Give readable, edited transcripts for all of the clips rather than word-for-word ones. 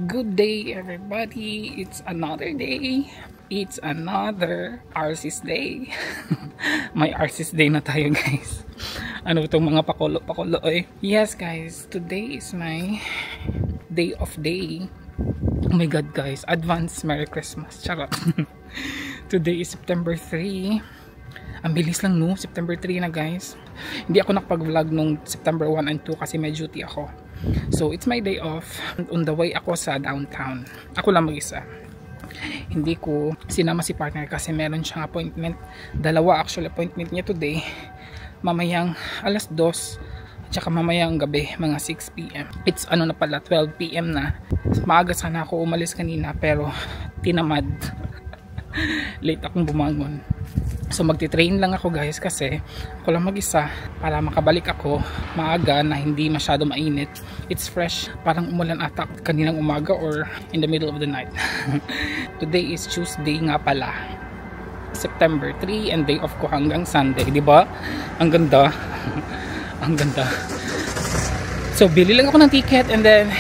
Good day, everybody. It's another day. It's another Arsis Day. May Arsis Day na tayo, guys. Ano itong mga pakulo-pakulo eh. Yes, guys. Today is my day of day. Oh my God, guys. Advance Merry Christmas. Charot. Today is September 3. Ang bilis lang, no? September 3 na, guys. Hindi ako nakapag-vlog nung September 1 and 2 kasi may duty ako. So, it's my day off. On the way ako sa downtown. Ako lang mag-isa. Hindi ko sinama si partner kasi meron siyang appointment. Dalawa actual appointment niya today. Mamayang alas 2 at saka mamayang gabi, mga 6 p.m. It's ano na pala, 12 p.m. na. Maaga sana ako umalis kanina pero tinamad. Late akong bumangon. So magti-train lang ako, guys, kasi ako lang mag-isa para makabalik ako maaga na hindi masyado mainit. It's fresh. Parang umulan ata kaninang umaga or in the middle of the night. Today is Tuesday nga pala. September 3 and day off ko hanggang Sunday. Diba? Ang ganda. Ang ganda. So bili lang ako ng ticket and then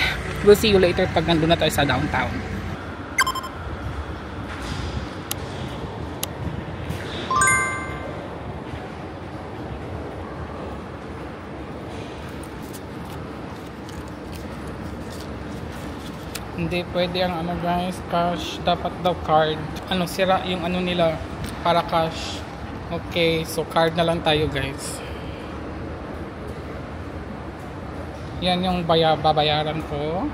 we'll see you later pag nandun na tayo sa downtown. Hindi pwede ang ano, guys, cash. Dapat daw card. Ano, sira yung ano nila para cash. Okay, so card na lang tayo, guys. Yan yung babayaran ko.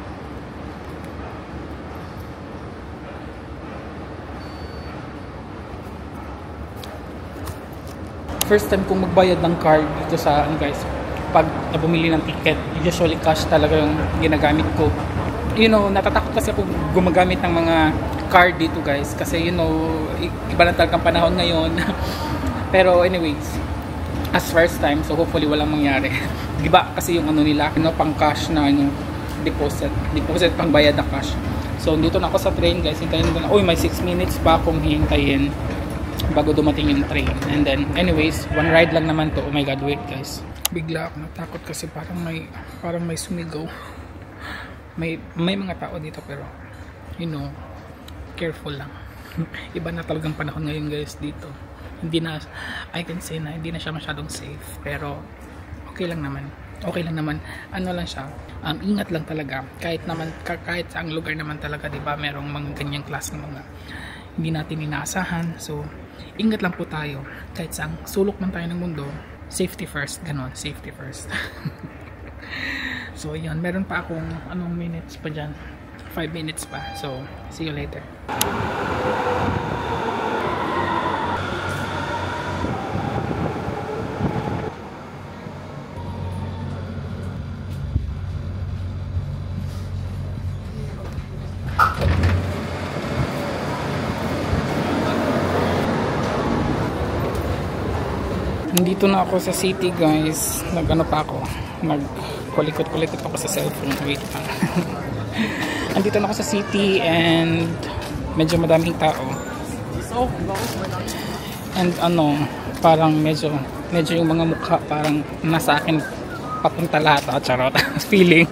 First time kong magbayad ng card dito sa ano, guys, pag bumili ng ticket. Usually cash talaga yung ginagamit ko. You know, natatakot kasi ako gumagamit ng mga card dito, guys, kasi you know, iba na talagang panahon ngayon. Pero anyways, as first time, so hopefully walang mangyari. Diba kasi yung ano nila, you know, pang cash na yung deposit pang bayad na cash. So dito na ako sa train, guys. Hintayin ko na, uy, may 6 minutes pa akong hihintayin bago dumating yung train. And then anyways, one ride lang naman to. Oh my God, wait, guys. Bigla ako natakot kasi parang may sumigaw. May mga tao dito pero you know, careful lang. Iba na talagang panahon ngayon, guys, dito. Hindi na, I can say na hindi na siya masyadong safe, pero okay lang naman. Okay lang naman. Ano lang siya, ingat lang talaga. Kahit sa ang lugar naman talaga, 'di ba? Merong mga ganyang klase ng mga hindi natin inaasahan. So, ingat lang po tayo. Kahit sa sulok man tayo ng mundo, safety first, ganon, safety first. So, yun. Meron pa akong anong minutes pa dyan. 5 minutes pa. So, see you later. Nandito na ako sa city, guys. Nag-ano pa ako. Nagkulikot-kulikot ako sa cellphone. Wait pa. Andito na ako sa city and medyo madaming tao. And ano, parang medyo yung mga mukha parang nasa akin papunta lahat. Charot. Feeling.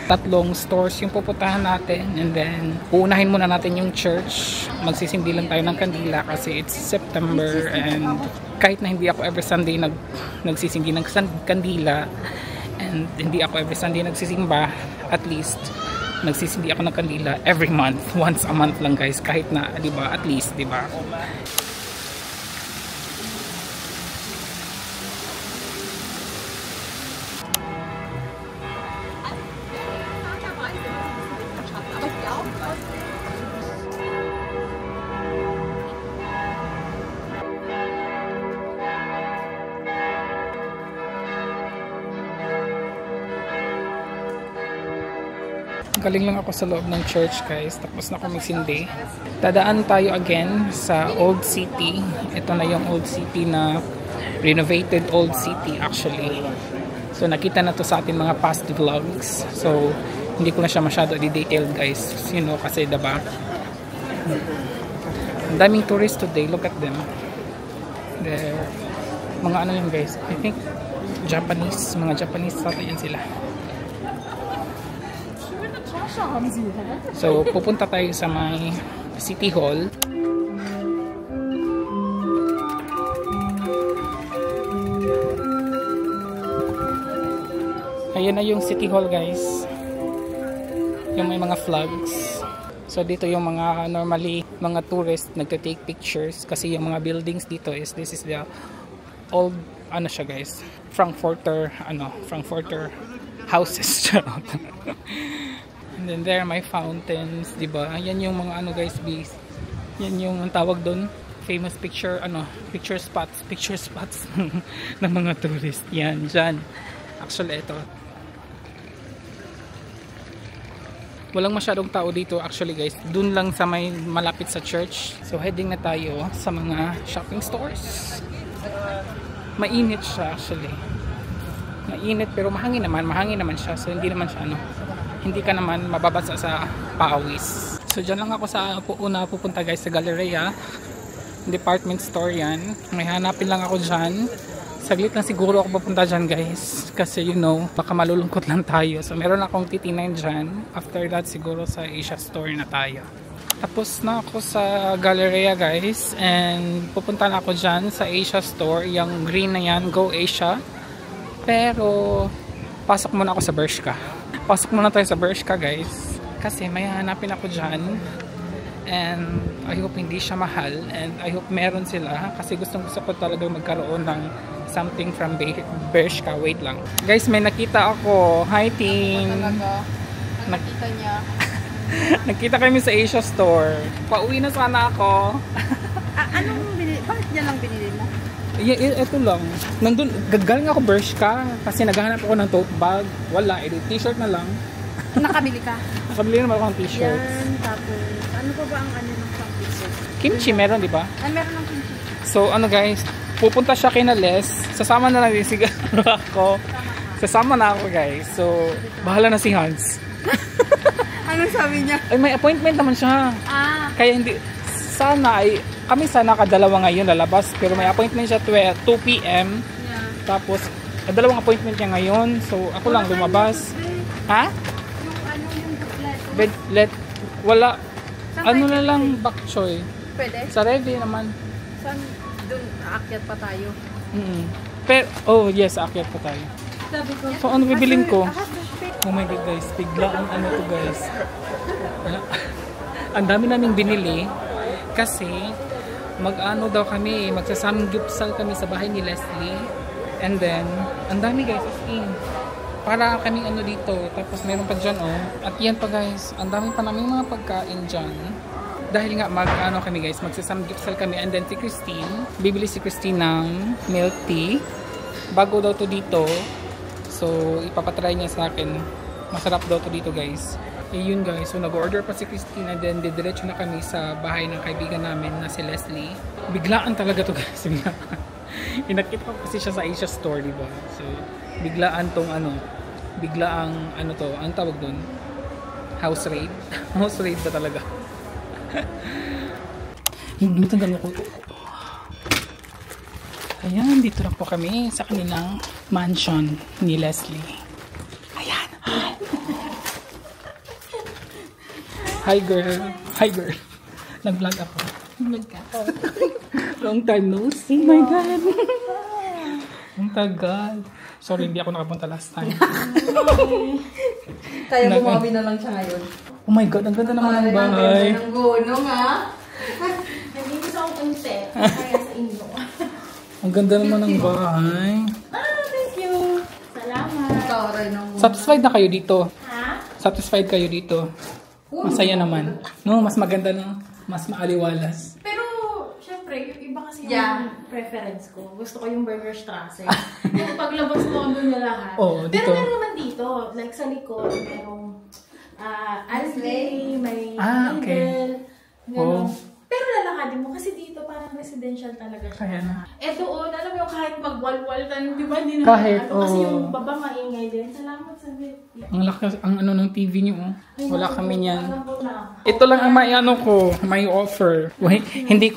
3 stores yung pupuntahan natin and then uunahin muna natin yung church. Magsisindi lang tayo ng kandila kasi it's September and kahit na hindi ako every Sunday nagsisindi ng kandila and hindi ako every Sunday nagsisimba, at least nagsisindi ako ng kandila every month, once a month lang, guys, kahit na, di ba, at least, di ba? Galing lang ako sa loob ng church, guys. Tapos na ako magsindi. Dadaan tayo again sa Old City. Ito na yung Old City na renovated Old City, actually. So nakita na to sa ating mga past vlogs. So hindi ko na siya masyado i-detailed, guys. You know, kasi diba, ang daming tourists today. Look at them. They're mga ano yun, guys. I think Japanese. Mga Japanese sa yan sila. So, pupunta tayo sa may City Hall. Ayan na yung City Hall, guys. Yung may mga flags. So dito yung mga normally mga tourists nagte-take pictures kasi yung mga buildings dito this is the old ano siya, guys, Frankfurter houses. And then there may fountains, di ba? Ayan yung mga ano, guys, base. Yan yung ang tawag doon, famous picture spots ng mga tourist. Yan dyan. Actually ito. Walang masyadong tao dito actually, guys. Dun lang sa may malapit sa church. So heading na tayo sa mga shopping stores. Mainit siya actually. Mainit pero mahangin naman siya. So hindi naman siya hindi ka naman mababasa sa pawis. So dyan lang ako sa pupunta, guys, sa Galleria. Department store yan. May hanapin lang ako dyan. Saglit lang siguro ako pupunta dyan, guys. Kasi baka malulungkot lang tayo. So meron akong titinan dyan. After that siguro sa Asia store na tayo. Tapos na ako sa Galleria, guys. And pupunta na ako dyan sa Asia store. Yung green na yan, Go Asia. Pero pasok muna ako sa Bershka. Pasok muna tayo sa Bershka, guys. Kasi may hanapin ako dyan. And I hope hindi siya mahal. And I hope meron sila. Kasi gusto ko talaga magkaroon ng something from Bershka. Wait lang. Guys, may nakita ako. Hi, team. Nakita niya. Nakita kami sa Asia store. Pauwi na sana ako. Anong binili? Bakit niya lang binili mo? Ito lang. Nandun, galing ako Bershka. Kasi naghahanap ako ng tote bag. Wala, t-shirt na lang. Nakabili ka? Nakabili naman ako ng t-shirt. Yan, tapos ano pa ba ang ng t-shirt? Kimchi meron, di ba? Meron ng kimchi. So, guys, pupunta siya kina Les. Sasama na lang din siguro ako. Sasama na ako, guys. So, bahala na si Hans. Anong sabi niya? Ay, may appointment naman siya. Kaya hindi, kami sana kadalawa ngayon lalabas. Pero may appointment siya 2 p.m. Yeah. Tapos, dalawang appointment niya ngayon. So, ako lang lumabas. Ha? Yung Bedlet. Wala. Ano na lang, bok choy. Pwede? Sa Revi naman. Saan? Doon, aakyat pa tayo. Pero, yes, aakyat pa tayo. Sabi ko. So, ano bibilin ko? Oh my God, guys. Biglaan to, guys. Ang dami naming binili. Kasi, daw kami. Magsasamgyupsal kami sa bahay ni Leslie. And then, ang dami, guys, as in. Para kaming dito. Tapos, meron pa dyan, At yan pa, guys. Ang dami pa namin mga pagkain dyan. Dahil nga, kami, guys. Magsasamgyupsal kami. And then, bibili si Christine ng milk tea. Bago daw to dito. So, ipapatry niya sa akin. Masarap daw to dito, guys. Yun, guys. So, nag-order pa si Christine. And then, didiretso na kami sa bahay ng kaibigan namin na si Leslie. Biglaan talaga to, guys. Inakita ko kasi siya sa Asia store, diba? So, biglaan tong biglaang to, ang tawag doon? House raid. House raid ba talaga? Hindi tanggal ko. Ayan, dito na po kami sa kanilang mansion ni Leslie. Ayan. Hi girl. Hi girl. Nag-vlog ako. Nag ka. Long time no see. Oh my God. Ang tagal. Sorry, hindi ako nakapunta last time. Kaya bumawi na lang siya ngayon. Oh my God, ang ganda naman ng bahay. Ang gunong, ha? Nandito sa akong set. Kaya sa inyo. Ang ganda naman ng bahay. Thank you. Salamat. Satisfied na kayo dito? Ha? Satisfied kayo dito? Masaya naman. No, mas maganda na. Mas maaliwalas. Pero, syempre, yung iba kasi yung preference ko. Gusto ko yung Burgerstrasse. Yung paglabas mo doon na lahat. Oh, dito. Pero meron naman dito. Like sa likod, merong Alsley, may okay. Ganun. Pero lalakadin mo kasi dito parang residential talaga siya. Kaya na. Doon, alam mo yung kahit magwalwal ka, di ba? Hindi Kahit, kasi yung baba maingay din. Salamat sa bit. Ang lakas, ang ng TV niyo, Wala kami niyan. Alam ko na. Ito lang ang may offer. Hindi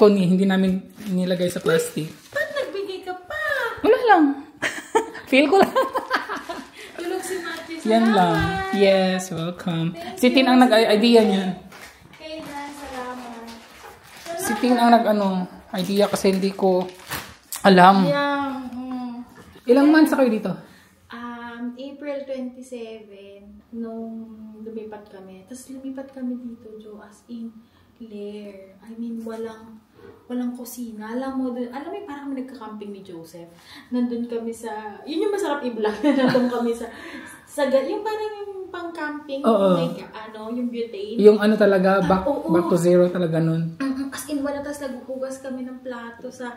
namin nilagay sa plastic. Ba't nagbigay ka pa? Wala lang. Feel ko lang. Tulog si Matthew Yan lang. Yes, welcome. Si Tin ang nag-idea niyan. Kailan, salamat. Si Tin ang idea kasi hindi ko alam. Yang, Ilang months kayo dito? April 27, nung lumipat kami. Tapos lumipat kami dito, Jo, as in, Lair. I mean, walang kusina. Alam mo, parang kami nagka-camping ni Joseph. Nandun kami sa, yun yung masarap i-vlog. Nandun kami sa yung parang yung pang-camping, like, yung butane. Yung talaga, back to zero talaga nun. As in, wala, tapos naghuhugas kami ng plato sa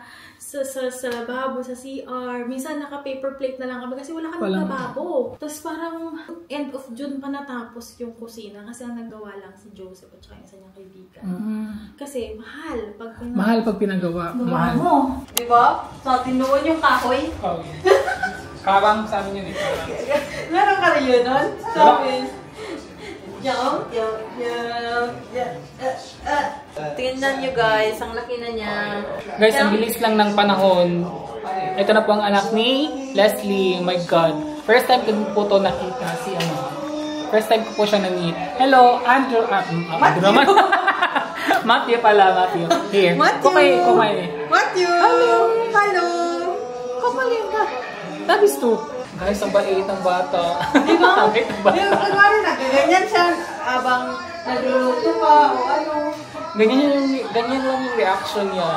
lababo, sa CR. Minsan, naka-paper plate na lang kami kasi wala kami lababo. Tapos parang end of June pa natapos yung kusina kasi ang nagawa lang si Joseph at saka yung isa niyang kaibigan. Kasi mahal. Mahal pag pinagawa. Mahal. Mo. Diba? Sa tinuon yung kahoy. Oh. Karang sa amin yun eh. Meron ka rin yun nun? Sabi. Tingnan nyo guys, ang laki na niya. Guys, ang bilis lang ng panahon. Ito na po ang anak ni Leslie. Oh my God. First time ko po ito nakita si First time ko po siya na-meet. Hello, Andrew. Andrew naman. Matthew pala, Matthew. Here. Kumay. Matthew! Hello! Kapalin ka. That is true. Guys, ang bait ng bata. Di ba? Ang bait ng bata. Yung kunwari nagaganyan siya habang nagluluto pa o ano. Ganyan lang yung reaction niya.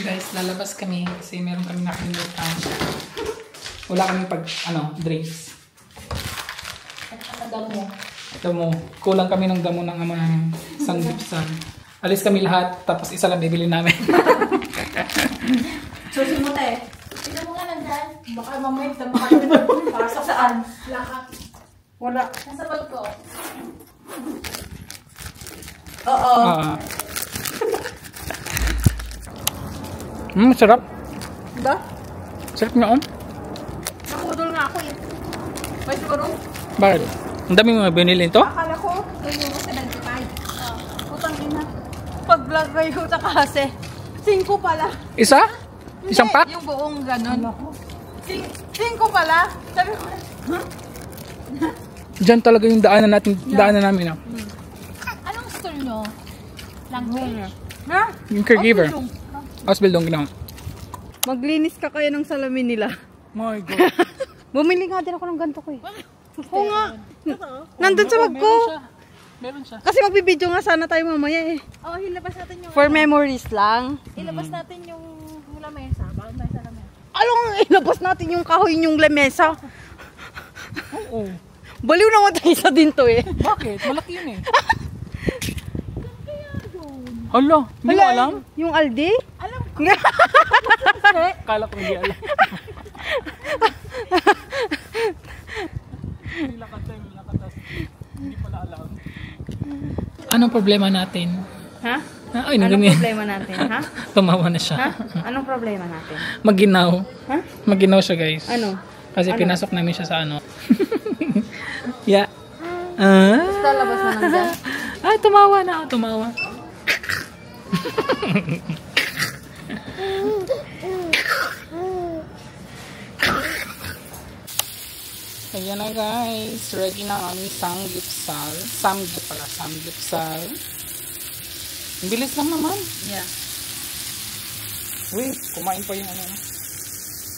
Guys, lalabas kami kasi meron kami nakalimutan. Wala kami drinks. Damo. Kulang kami ng damo ng ama ng sanggipsan. Alis kami lahat, tapos isa lang bibili namin. Susi mo tayo. Tignan mo nga nandyan. Baka mamaya pasok saan? Lahat. Wala. Nasa bag ko. Oo. Sarap. Diba? Sarap nga Nakudol nga ako eh. May siguro? Bakit? Ang dami mga binili ito? Akala ko, yung sa 95. Putang ina. Pag-vlog ko sa kasi. 5 pala. Isa? Isang pack? Yung buong ganun. 5 pala. Sabi ko, Diyan talaga yung daanan namin. Anong store nyo? Language? ha? Yung caregiver. Hospital ginawa. Maglinis ka kaya ng salamin nila. My God. Bumili nga din ako ng ganito ko eh. Oo nga. Nandun sa bag ko. Meron siya. Kasi magbibideo nga sana tayo mamaya eh. Oh, ilabas natin yung... For memories lang. Ilabas natin yung lamesa. Bakit tayo sa lamesa? Anong ilabas natin yung kahoy yung lamesa? Oo. Baliw naman tayo sa dinto eh. Bakit? Malaki yun eh. Hala, hindi mo alam? Yung Aldi? Alam ko. Kala ko hindi alam. Nilakad tayo, hindi pala alam. Anong problema natin? Ha? Ay, Anong problema natin, ha? Tumawa na siya. Ha? Anong problema natin? Maginaw. Ha? Maginaw siya, guys. Ano? Kasi pinasok namin siya sa Yeah. Basta labas na lang dyan. Ay, tumawa na ako. Tumawa. Ayan na guys. Ready na ang aming samgyeopsal. Samgyeopsal. Ang bilis lang naman. Yeah. Wait, kumain pa yung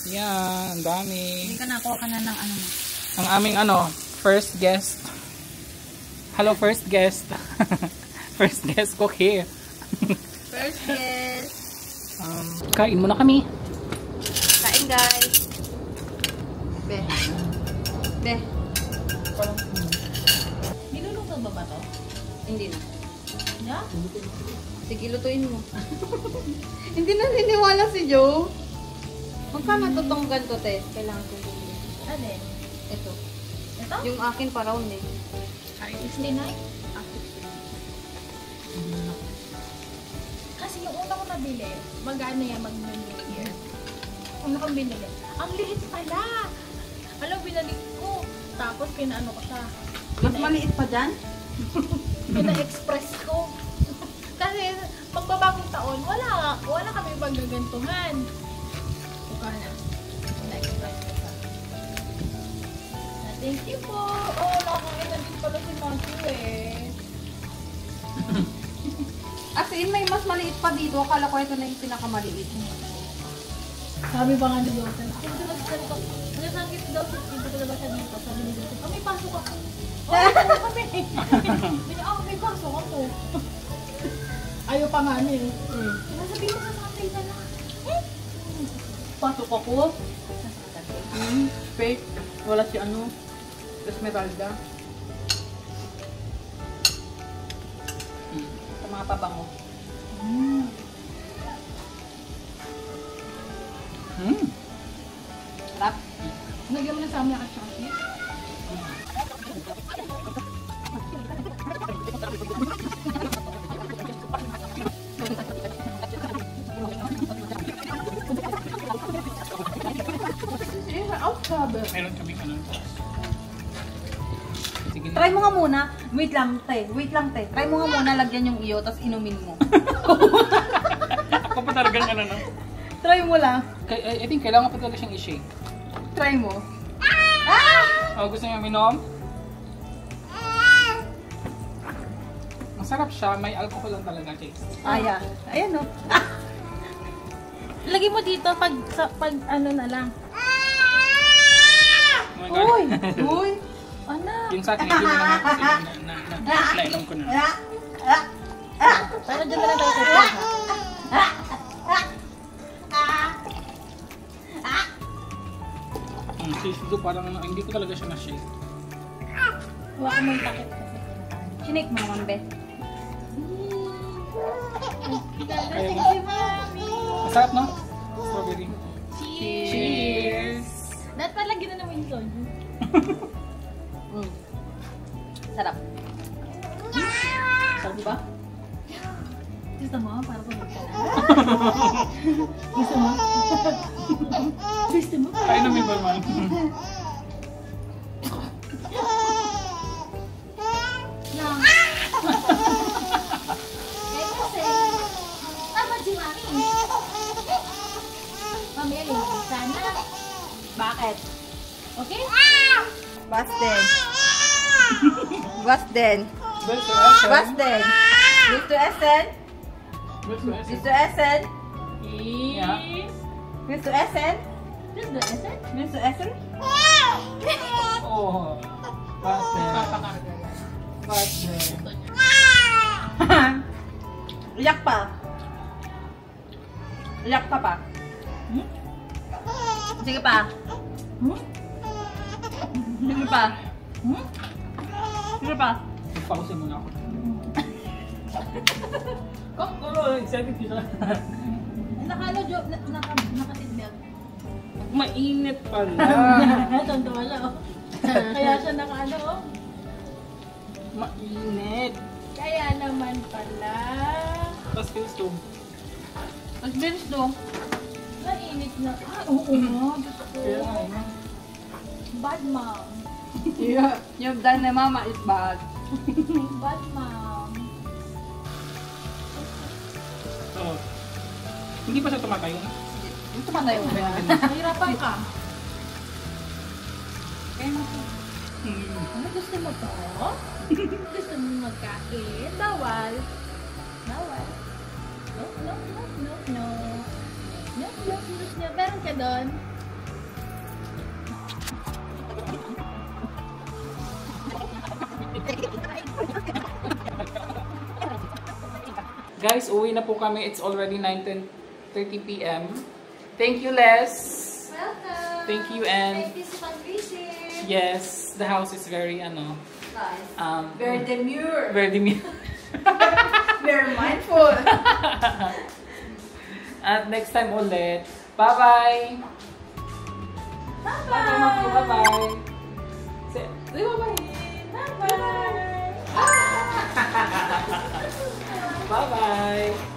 Yan, ang dami. Hindi ka nakuha ka na ng mo. Ang aming first guest. Hello, first guest. First guest cook here. First guess. Kain muna kami. Kain guys. Be. Niluluto ba to? Hindi na. Yeah? Sige, lutuin mo. Hindi na niniwala si Joe. Magkano to tong ganito, te? Kailangan ko bumili. Ano eh? Ito. Ito? Yung akin pa round eh. 69? Kasi yung una ko nabili, magkano yan mag-New Year? Una kong binili. Ang liit pala! Alam, binalik ko. Tapos pinaano ko siya. Mas maliit pa dyan? Pina-express ko. Kasi pagbabagong taon, wala kami paggagantuhan. Buka na. Pina-express ko siya. Thank you po. Oh, nakakain na din pala si Matthew eh. As in, may mas maliit pa dito. Akala ko ito na yung pinakamaliit. Sabi pa nga ni Joseph, ako dito sabi ko, nasangkit daw sa dito ko na ba siya dito? Sabi ni Joseph, may pasok ako. Oo, kami. May pasok ako. Ayaw pa nga niya eh. Nasabihin mo sa tatay na lang. Pasok ako. Fake. Wala si ano. Esmeralda. Sa mga pabango. Sarap. Nagyan mo na sa amin at chocolate. Meron kami ano. Sige na. Try mo nga muna. Wait lang, te. Wait lang, te. Try mo nga muna lagyan yung iyo, tapos inumin mo. Ako pa talagang ano no? Try mo lang. I think kailangan pa talaga siyang i-shake. Try mo. Oh, gusto niyo minom? Masarap siya. May alcohol lang talaga, Chase. Ayan. Ayan, no. Lagay mo dito pag ano na lang. Oh my God. Uy! Uy! Anak! Yung sa akin, hindi mo naman kasi nainom ko na. Pero dyan na lang tayo sa Cheese do parang hindi ko talaga siya na-shake. Huwag mo yung takip. Sinake mo naman, Beth. Kaya mo? Masarap, no? Strawberry. Cheers! Dapat pala gina naman yung soju. Sarap. Sarap ba? Gusto mo? Para ko magkala. Gusto mo? Gusto mo? Kain namin ba man? Lang. Eh kasi, tama si Mami. Mami, alin? Sana. Bakit? Okay? Basten. Basten. Best to Essen. Basten. Gusto Essen? Best to Essen. Gusto Essen? Yeah. Gusto Essen? Just the essence. Gusto Essen? Oh. Basten. Basten. Iyak pa. Iyak ka pa. Sige pa. Sige pa. Sige pa. Pause muna ako. Ano? Excited ka. Nakalo, nakatinbag. Mainit pala. Tonto wala, oh. Kaya siya nakaano, oh. Mainit. Kaya naman pala. Tapos gusto. Ang bilis do. Mainit na. Ah, oo nga. Gusto ko. Kaya nga yun. Bad mom. Yeah. You've done na mama is bad. Bad mom. So, hindi pa siya tumatayo. Ito pa tayo. Mahirapan ka. Hmm. Ano gusto mo to? Gusto mo magkain? Bawal. Bawal. No, no, no, no, no. No, no, no, no. Meron ka doon? Guys, uwi na po kami. It's already 9:30 p.m. Thank you, Les. Welcome. Thank you, and Thank you sa pag-visit. yes, the house is very Very demure. very demure. Very mindful. At next time ulit. Bye-bye. Bye-bye. Bye-bye. Bye-bye. Say bye-bye. Bye-bye. Bye-bye.